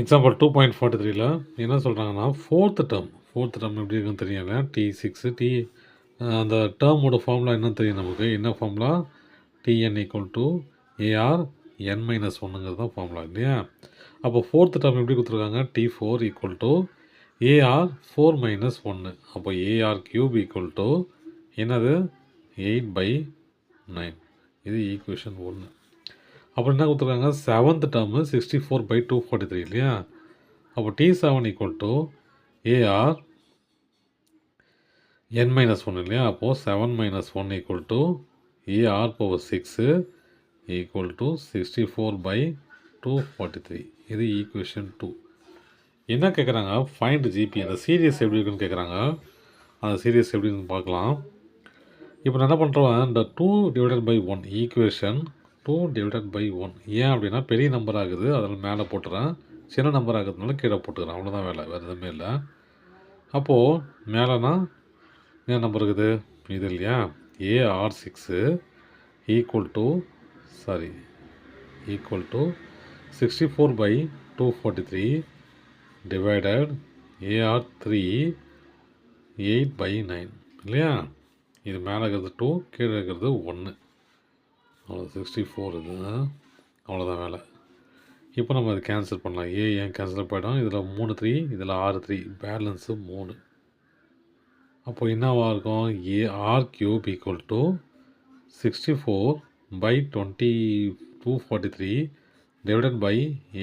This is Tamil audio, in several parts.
எக்ஸாம்பிள் 2.43ல என்ன சொல்கிறாங்கன்னா ஃபோர்த் டேர்ம் எப்படி இருக்குன்னு தெரியல. T6 அந்த டேர்மோட ஃபார்முலா என்னன்னு தெரியும் நமக்கு. என்ன formula? Tn equal to a r n-1ங்கிறது தான் ஃபார்முலா இல்லையா? அப்போ ஃபோர்த் டேர்ம் எப்படி கொடுத்துருக்காங்க? T4 equal to AR 4 - 1. அப்போ ஏஆர் கியூப் ஈக்குவல் டு என்னது 8/9. இது ஈக்குவேஷன் 1. அப்புறம் என்ன கொடுத்துருக்காங்க? செவன்த் டேர்மு 64/243 இல்லையா? அப்போ T7 equal to AR n-1 இல்லையா? அப்போது 7 - 1 equal to a r power 6 equal to 64/243. இது ஈக்குவேஷன் 2. என்ன கேட்குறாங்க? Find GB. அந்த சீரியஸ் எப்படி இருக்குன்னு கேட்குறாங்க. அந்த சீரியஸ் எப்படின்னு பார்க்கலாம். இப்போ நான் என்ன பண்ணுறேன்? இந்த 2/1 ஈக்குவேஷன் 2/1. ஏன் அப்படின்னா பெரிய நம்பர் ஆகுது, அதில் மேலே போட்டுறேன். சின்ன நம்பர் ஆகுறதுனால கீழே போட்டுக்கிறேன். அவ்வளோதான் வேலை, வேறு எதுவுமே இல்லை. அப்போது மேலேனா என்ன நம்பர் இருக்குது? இது இல்லையா? AR6 equal to 64/243 divided AR3 8/9 இல்லையா? இது மேலே இருக்கிறது 2, கீழே இருக்கிறது 1. அவ்வளோ 64 இது. அவ்வளோதான் வேலை. இப்போ நம்ம அதை கேன்சல் பண்ணலாம். ஏன் கேன்சல் போய்டும்? இதில் 3 3, இதில் 6 3, பேலன்ஸு 3. அப்போ என்னவாக இருக்கும்? A r cube equal to 64/243 divided by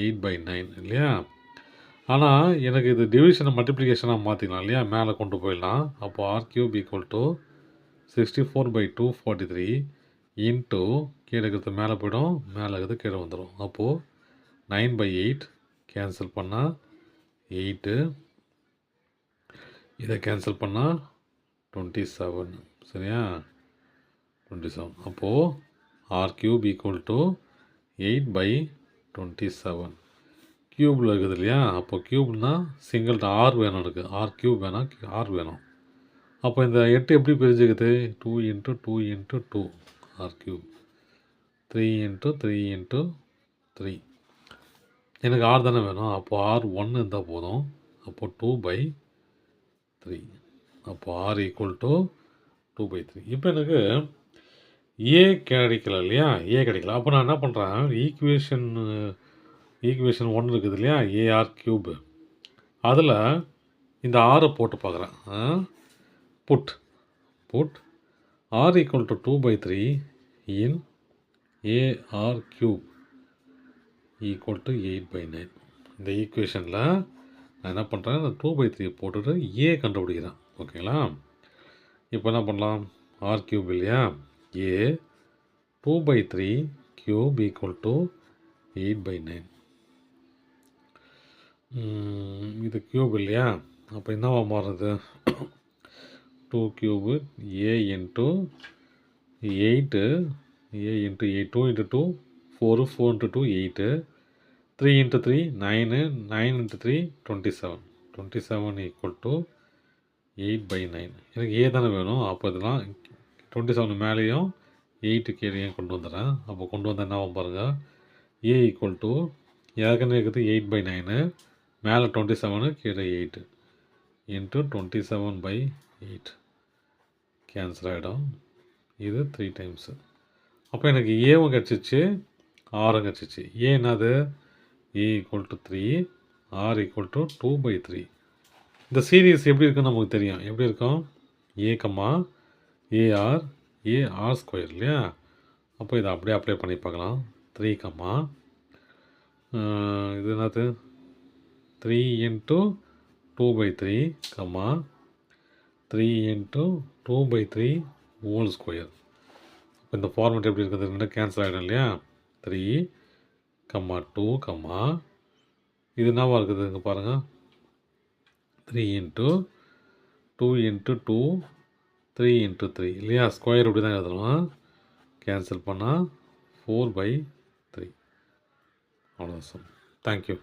8/9 இல்லையா? ஆனால் எனக்கு இது டிவிஷனை மல்டிப்ளிகேஷனாக மாற்றிக்கலாம் இல்லையா? மேலே கொண்டு போயிடலாம். அப்போது r cube equal to 64/243 into கீழே இருக்கிறது மேலே போய்டும், மேலே இருக்கிறது கீழே வந்துடும். அப்போது 9/8 கேன்சல் பண்ணால் 8, இதை கேன்சல் பண்ணால் 27 சரியா? 27. அப்போது ஆர் கியூப் ஈக்குவல் டு 8/27 கியூபில் இருக்குது இல்லையா? அப்போது கியூப்னா சிங்கிள் ஆர் வேணும் எனக்கு. ஆர் கியூப் வேணாம், ஆர் வேணும். அப்போ இந்த 8 எப்படி பிரிஞ்சுக்குது? 2 × 2 × 2 ஆர் கியூப், 3 × 3 × 3. எனக்கு ஆர் தானே வேணும். அப்போது ஆர் 1 இருந்தால் போதும். அப்போது 2/3. அப்போது ஆர் ஈக்குவல் டு 2/3. இப்போ எனக்கு ஏ கிடைக்கல இல்லையா? ஏ கிடைக்கல. அப்போ நான் என்ன பண்ணுறேன்? ஈக்குவேஷன் 1 இருக்குது இல்லையா? ஏஆர் கியூப், அதில் இந்த ஆரை போட்டு பார்க்குறேன். Put r equal to 2/3 in a r cube equal to 8/9. இந்த ஈக்குவேஷனில் நான் என்ன பண்ணுறேன்? இந்த 2/3 போட்டுட்டு ஏ கண்டுபிடிக்கிறேன். ஓகேங்களா? இப்போ என்ன பண்ணலாம்? ஆர் கியூப் இல்லையா? ஏ 2/3 கியூப் ஈக்குவல் டு 8/9. இது கியூப் இல்லையா? அப்போ என்னவா மாறுது? 2 cube A into 8, A into 8, 2 × 2 4, 4 × 2 8, 3 × 3 9, 9 × 3 27. 27 equal to 8/9. எனக்கு ஏ தானே வேணும். அப்போ இதெல்லாம் 27 மேலேயும் 8 கீழேயும் கொண்டு வந்துடுறேன். அப்போ கொண்டு வந்தால் என்ன ஆகும் பாருங்கள்? ஏ ஈக்குவல் டு ஏற்கனவே இருக்குது 8/9, மேலே 27, கீழே 8 இன்ட்டு 27/8 கேன்சல் ஆகிடும். இது 3 டைம்ஸு. அப்போ எனக்கு ஏவும் கிடச்சிச்சு, ஆரும் கிடச்சிச்சு. ஏ என்னது? A equal to 3, r equal to 2/3. இந்த சீரீஸ் எப்படி இருக்குன்னு நமக்கு தெரியும். எப்படி இருக்கும்? A comma a r, a r square இல்லையா? அப்போ இதை அப்படியே அப்ளை பண்ணி பார்க்கலாம். 3 கம்மா இது என்னது? 3 × 2/3 கம்மா 3 × 2/3 ஹோல் ஸ்கொயர். இப்போ இந்த ஃபார்மெட் எப்படி இருக்குது? ரெண்டு கேன்சல் ஆகிடும் இல்லையா? 3, 2, இது என்னவா இருக்குது? இங்கே பாருங்கள். 3 × 2 × 2 3 × 3 இல்லையா? ஸ்கொயர் இப்படி தான் எழுதணும். கேன்சல் பண்ணால் 4/3. அவ்வளோதான் சார். தேங்க்யூ.